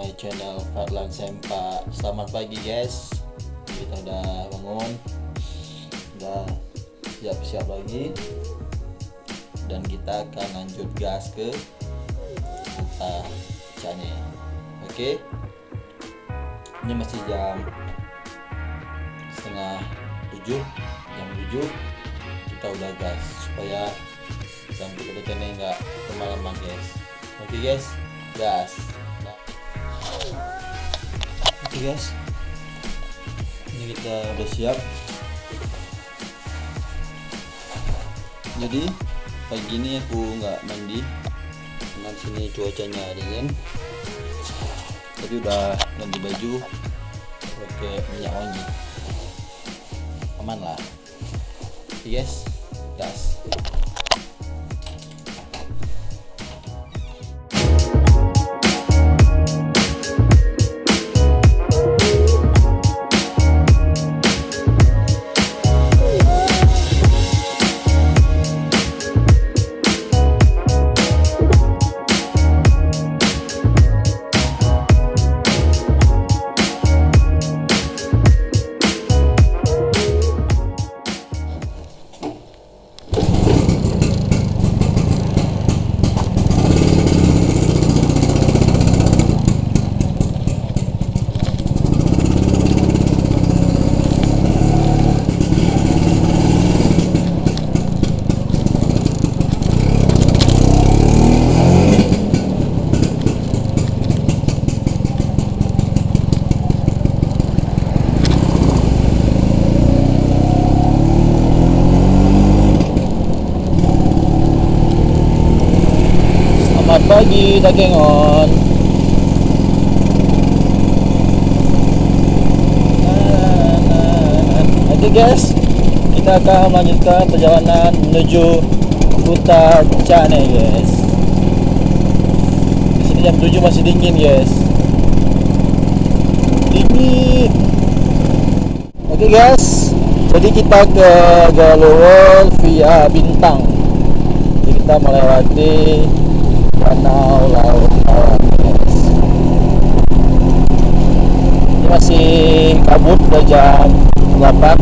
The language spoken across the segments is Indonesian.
my channel Fadlan Sempa. Selamat pagi guys, kita udah bangun, udah siap-siap lagi, dan kita akan lanjut gas ke Kuta Cane. Oke, ini masih jam setengah 7, jam 7 kita udah gas supaya sampai ke Kuta Cane nggak kemalaman guys. Oke guys, gas. Oke guys, ini kita udah siap. Jadi pagi ini aku nggak mandi karena sini cuacanya dingin. Tadi udah ganti baju pakai minyak wangi, aman lah. Oke guys, gas. Selamat pagi Dagengon. Oke guys, kita akan melanjutkan perjalanan menuju Kuta Cane guys. Di sini jam 7 masih dingin guys. Dingin. Oke guys, jadi kita ke Galowol via Bintang. Jadi kita melewati danau laut guys. Ini masih kabut, udah jam 8.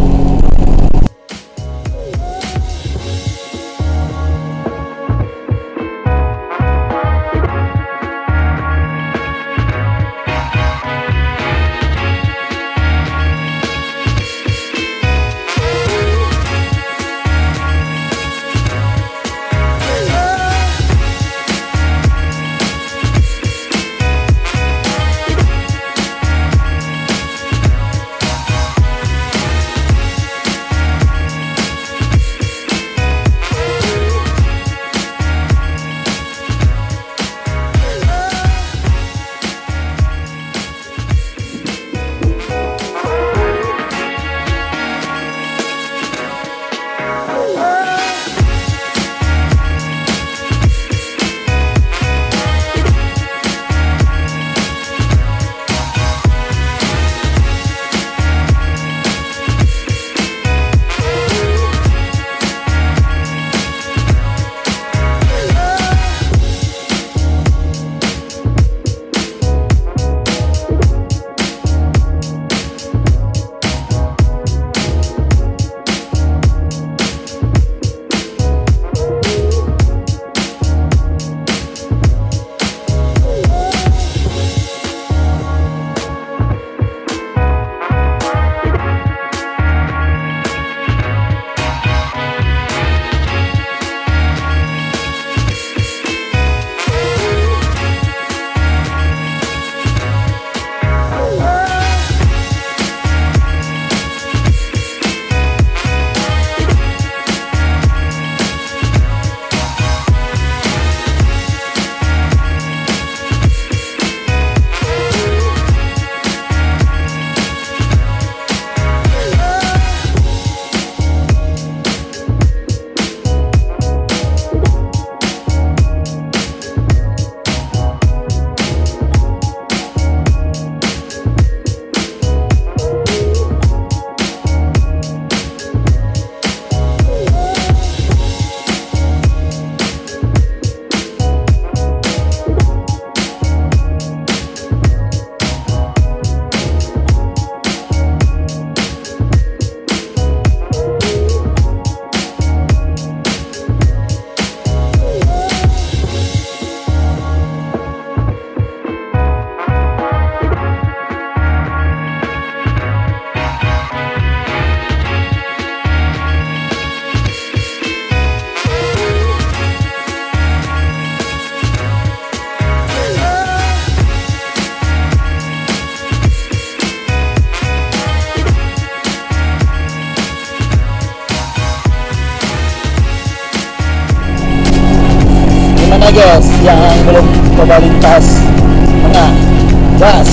guys yang belum coba lintas tengah, gas.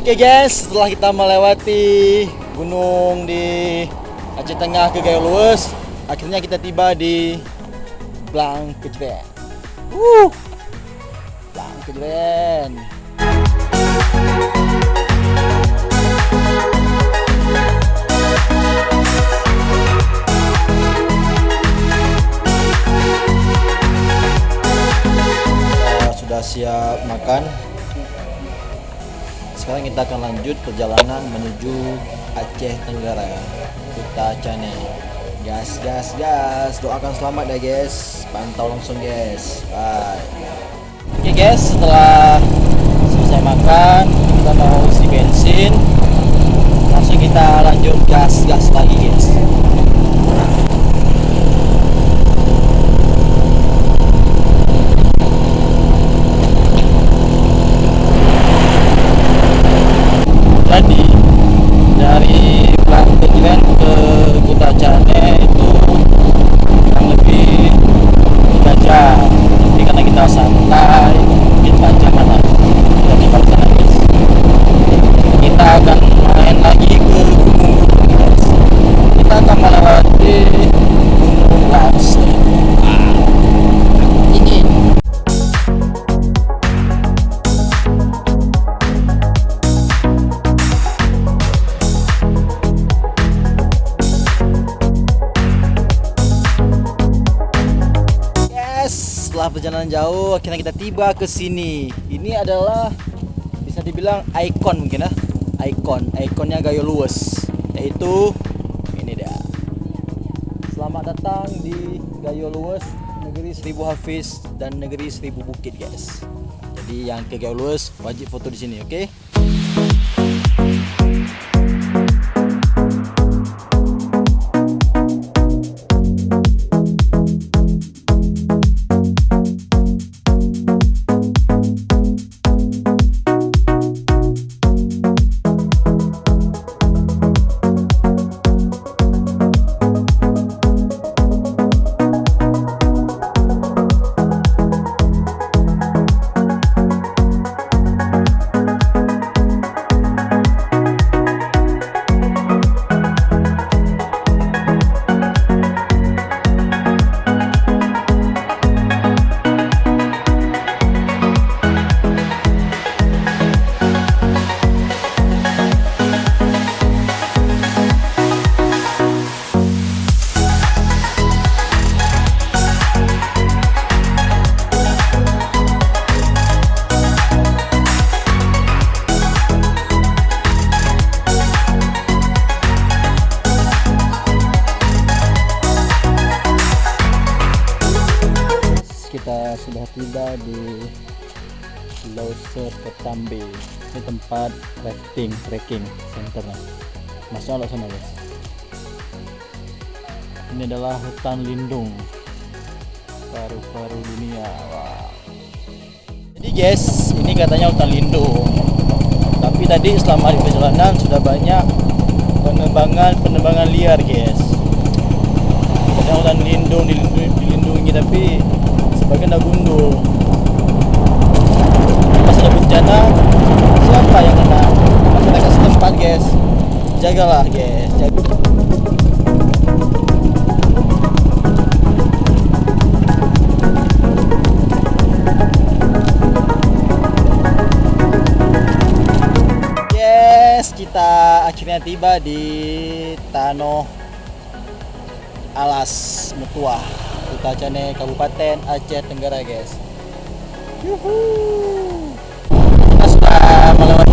Oke guys, setelah kita melewati gunung di Aceh Tengah ke Gayo Luwes, akhirnya kita tiba di Blang Kejwen. Blang Kejwen. Sudah siap makan. Sekarang kita akan lanjut perjalanan menuju Aceh Tenggara, Kuta Cane. Gas, gas, gas. Doakan selamat ya guys. Pantau langsung guys. Bye. Oke guys, setelah selesai makan, kita mau isi bensin. Langsung kita lanjut gas, gas lagi guys. Jadi dari Blang Kejwen ke Kuta Cane itu kurang lebih 3 jam. Tapi karena kita santai, mungkin 4 jam lah. Kita tiba di sana guys. perjalanan jauh, akhirnya kita tiba ke sini. Ini adalah bisa dibilang ikon mungkin ya. Ikonnya Gayo Luwes, yaitu ini dia. Selamat datang di Gayo Luwes, negeri seribu hafiz dan negeri seribu bukit, guys. Jadi yang ke Gayo Luwes wajib foto di sini, oke? Kita sudah tiba di Leuser Ketambe. Ini tempat trekking centernya. Masuk ke sana, guys. Ini adalah hutan lindung paru-paru dunia. Wow. Jadi guys, ini katanya hutan lindung. Tapi tadi selama di perjalanan sudah banyak penebangan liar, guys. Katanya hutan lindung dilindungi, tapi sebagian dah gundul. Pas ada bencana, siapa yang kena? Masyarakat setempat, guys. Jagalah, guys. Yes, kita akhirnya tiba di Tanoh Alas Mutuah, Utacane, Kabupaten Aceh Tenggara, guys. Yuhu. Kita sudah melewati